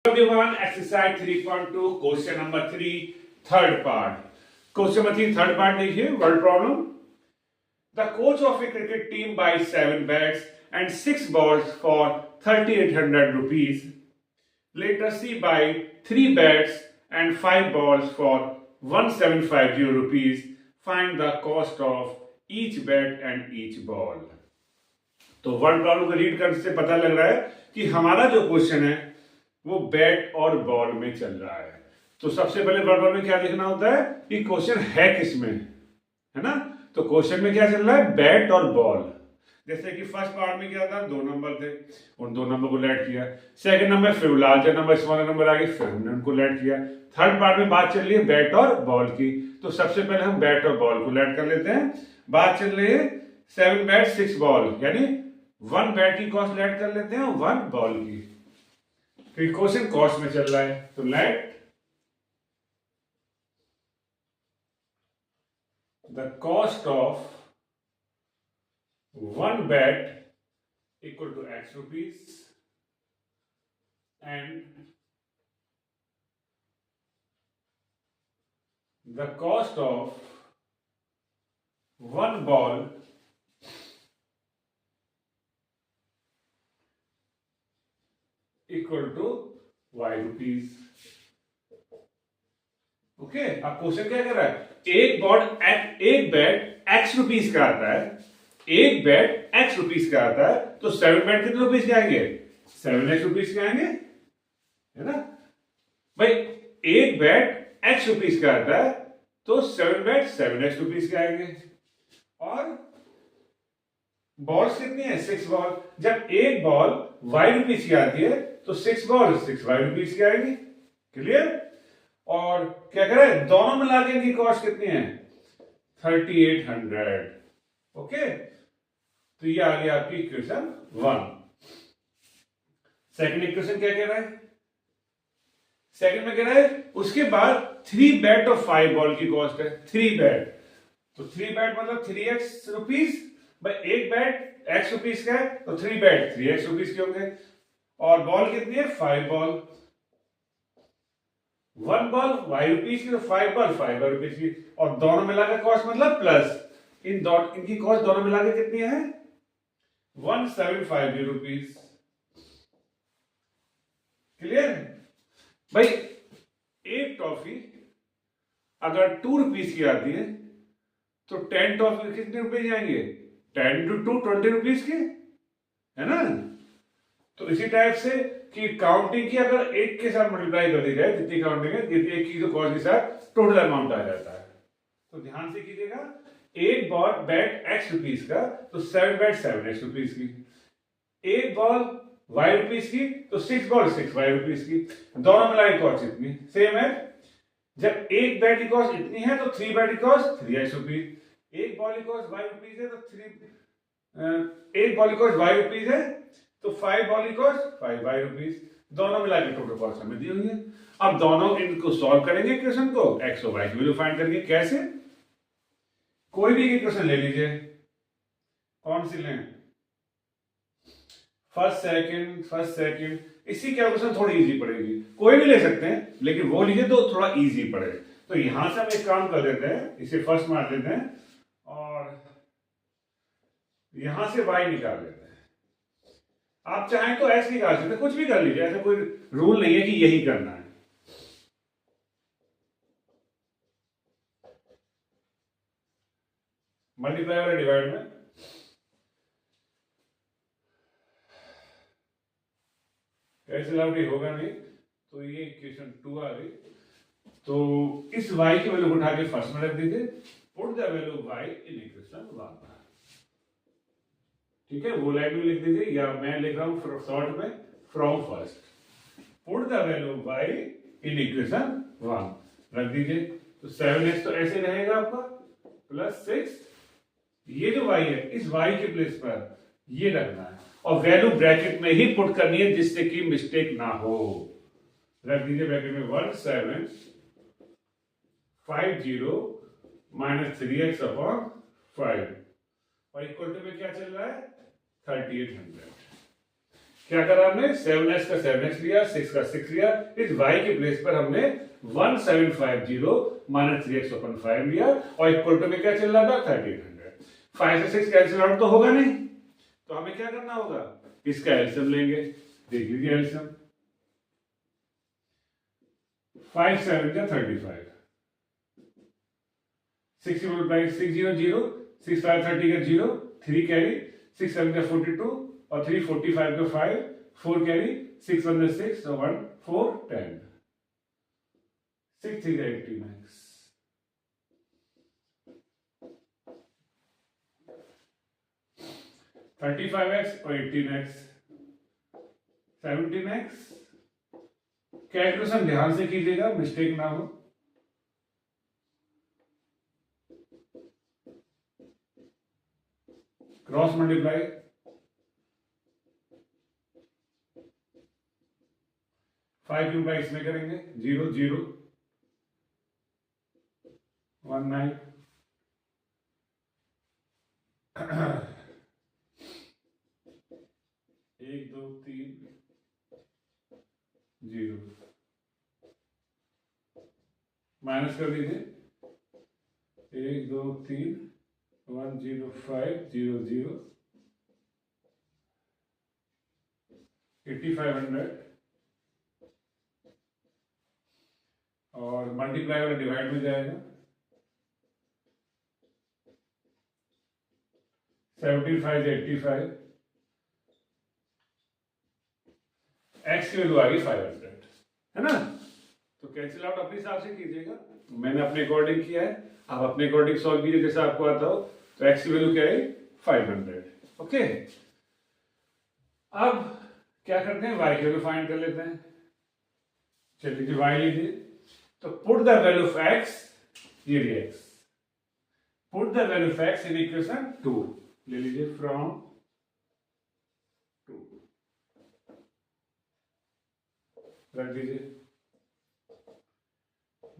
Everyone, exercise 3.2, question number 3, third part. Question number 3, third part देखिए, word problem. The coach of a cricket team buys 7 bats and 6 balls for 3,800 rupees. Later she buys 3 bats and 5 balls for 1,750 rupees. Find the cost of each bat and each ball. तो word problem को read करने से पता लग रहा है कि हमारा जो क्वेश्चन है वो बैट और बॉल में चल रहा है। तो सबसे पहले वर्ड प्रॉब्लम में क्या देखना होता है कि क्वेश्चन है किसमें, है ना। तो क्वेश्चन में क्या चल रहा है, बैट और बॉल। जैसे कि फर्स्ट पार्ट में क्या था, 2 नंबर थे, उन 2 नंबर को लेट किया। सेकंड नंबर फिर लार्जर नंबर स्मॉलर नंबर आ गई, फिर हमने उनको लेट किया। थर्ड पार्ट में बात चल रही है बैट और बॉल की, तो सबसे पहले हम बैट और बॉल को लेट कर लेते हैं। बात चल रही है 7 बैट 6 बॉल, यानी 1 बैट की कॉस्ट लेट कर लेते हैं, 1 बॉल की। फिर क्वेश्चन कॉस्ट में चल रहा है, तो let the cost of 1 bet equal to x rupees and the cost of 1 ball equal to y rupees. Okay, अब क्वेश्चन क्या कर रहा है, एक बैट x रुपीस का आता है, एक बैट x रुपीस का आता है, तो 7 बैट कितने रुपीस के आएंगे, 7x रुपीस के आएंगे, है ना भाई। एक बैट x रुपीस का आता है तो 7 बैट 7x रुपीस के आएंगे। और बॉल्स कितनी है, 6 बॉल। जब एक बॉल y रुपीस की आती है तो 6 बॉल 6y रुपीस की आएगी। क्लियर। और क्या कह रहा है, दोनों मिला के इनकी कॉस्ट कितनी है, 3,800। ओके, तो ये आ गया आपकी इक्वेशन 1। सेकंड इक्वेशन क्या कह रहा है, सेकंड में कह रहा है उसके बाद 3 बैट और 5 बॉल की कॉस्ट है 3 बैट। तो 3 बैट मतलब 3x रुपीस भाई, एक बैट x रुपीस का है तो 3 बैट 3x रुपीस के होंगे। और बॉल कितनी है, 5 बॉल। 1 बॉल y रुपीस की तो 5 बॉल 5 रुपीस की, और दोनों मिलाकर कॉस्ट मतलब प्लस इनकी कॉस्ट दोनों मिलाकर कितनी है, 1,750 रुपीस। क्लियर भाई। एक टॉफी अगर 2 रुपीस की आती है तो 10 टॉफी कितने रुपए जाएंगे, 10 to 2 20 रुपीस के, है ना। तो इसी टाइप से कि काउंटिंग की अगर एक के साथ मल्टीप्लाई कर दी जाए, जितनी काउंटिंग है जितनी एक की तो कॉस्ट के साथ टोटल अमाउंट आ जाता है। तो ध्यान से कीजिएगा, एक बॉल बैट x रुपीस का तो 7 बैट 7x रुपीस की, एक बॉल y रुपीस की तो 6 बॉल 6y रुपीस की, दोनों मिलाकर कॉस्ट इतनी सेम है। जब एक बैट की कॉस्ट इतनी है तो 3 बैट की कॉस्ट 3x रुपीस, एक बॉल की कॉस्ट y रुपीस है तो एक बॉल की कॉस्ट y रुपीस है तो 5 बॉल की कॉस्ट 5y रुपीस, दोनों मिलाकर टोटल कॉस्ट हमें दी हुई है। अब दोनों इनको सॉल्व करेंगे इक्वेशन को, x और y की वैल्यू फाइंड करके। कैसे, कोई भी इक्वेशन ले लीजिए, कौन सी लें, फर्स्ट सेकंड, इसी कैलकुलेशन थोड़ी इजी पड़ेगी, कोई भी ले सकते हैं लेकिन वो लीजिए तो थोड़ा इजी पड़े। तो यहां से हम एक काम कर देते हैं, इसे फर्स्ट मार देते हैं और यहां से y निकाल देते हैं। आप चाहें तो x निकाल सकते हैं, कुछ भी कर लीजिए, ऐसा कोई रूल नहीं है कि यही करना है। मल्टीप्लाई और डिवाइड में कैसे लाउडी होगा नहीं, तो ये इक्वेशन 2 आ गई। तो इस y की वैल्यू उठा के फर्स्ट में रख दीजिए, put the value y in equation 1। ठीक है, वो लाइन में लिख दीजिए, या मैं लिख रहा हूं शॉर्ट में from first, put the value y in equation 1 रख दीजिए। तो 7x तो ऐसे रहेगा आपका प्लस 6, ये जो y है इस y के प्लेस पर ये रखना है और वैल्यू ब्रैकेट में ही पुट करनी है जिससे कि मिस्टेक ना हो। रख दीजिए ब्रैकेट में 1750 माइनस 3x अपॉन 5 और इक्वल टू में क्या चल रहा है 3,800। क्या करा हमने 7x का 7x लिया, 6 का 6 लिया, इस y की प्लेस पर हमने 1750 माइनस 3x अपन 5 लिया और इक्वल टू में क्या चल रहा था 1300। 5 से 6 कैंसिल आउट तो होगा नहीं, तो हमें क्या करना होगा, इसका एलसीएम लेंगे। देख लीजिए एलसीएम 5 7 का 35, 60 मल्टीप्लाई 6 0 0, 6 5 30 का 0, 3 कैरी, 6 7 का 42 और 3 45 का 5, 4 कैरी, 6 1 6 और 1 4 10, 6 3 का 80 मैक्स। $35 और $18, $17। कैलकुलेशन ध्यान से कीजिएगा, मिस्टेक ना हो। क्रॉस मल्टीप्लाई 5 क्यूब बाई इसमें करेंगे 0 0 1 9 1 2 3 0 माइनस कर दीजिए 1 2 3 1 0 5 0 0 8500 और मल्टीप्लाई वाला डिवाइड में जाएगा 17 5 85, एक्स की वैल्यू आ गई 500, है ना। तो कैंसिल आउट अपने हिसाब से कीजिएगा, मैंने अपने अकॉर्डिंग किया है, आप अपने अकॉर्डिंग सॉल्व कीजिए जैसा आपको आता हो। तो एक्स की वैल्यू क्या है 500। ओके, अब क्या करते हैं, वाई की वैल्यू फाइंड कर लेते हैं। चलिए वाई लीजिए, तो put the value of x, ये भी x, put the value of x in equation 2, ले लीजिए फ्रॉम 2, रख दीजिए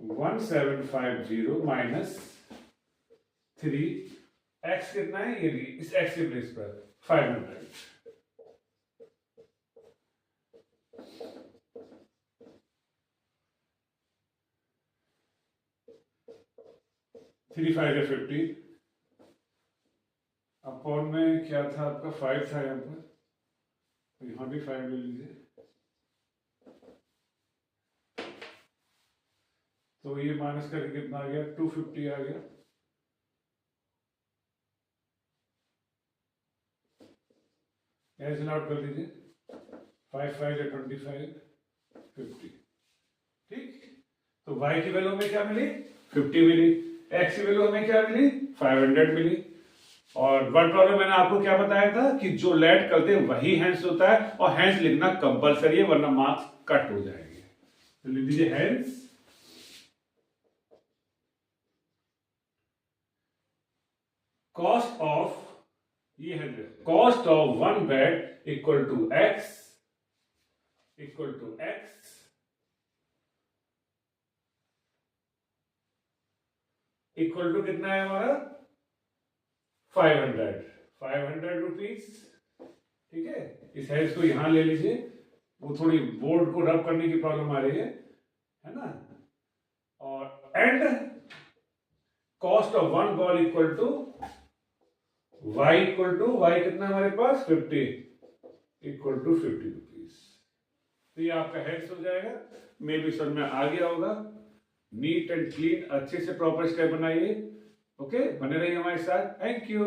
1750 माइनस 3, एक्स कितना है, ये भी इस एक्स के प्लेस पर 500, थ्री 5 है 50, अपॉन में क्या था आपका 5 था यहाँ पर, तो यहाँ भी 5 ले लीजिए, तो ये माइनस करके कितना आ गया 250 आ गया। कैंसिल आउट कर दीजिए 5 5 है 25 50, ठीक। तो y की वैल्यू हमें क्या मिली 50 मिली, x की वैल्यू हमें क्या मिली 500 मिली। और वर्ड प्रॉब्लम मैंने आपको क्या बताया था कि जो लेट करते हैं वही हैंस होता है, और हैंस लिखना कंपलसरी है वरना मार्क्स कट हो जाएंगे। तो लिख दीजिए हैंस कॉस्ट ऑफ, ये है cost of 1 bed equal to x, equal to x, equal to कितना है हमारा 500 रुपीज, ठीक है। इस हैंस को यहां ले लीजिए, वो थोड़ी बोर्ड को रब करने की प्रॉब्लम आ रही है ना। और and cost of 1 ball equal to y equal to y कितना हमारे पास 50, इक्वल टू 50 रुपीज। तो ये आपका हेड्स हो जाएगा, मे भी समझ में आ गया होगा। नीट एंड क्लीन अच्छे से प्रॉपर स्टेप बनाइए। ओके, बने रहिए हमारे साथ। Thank you.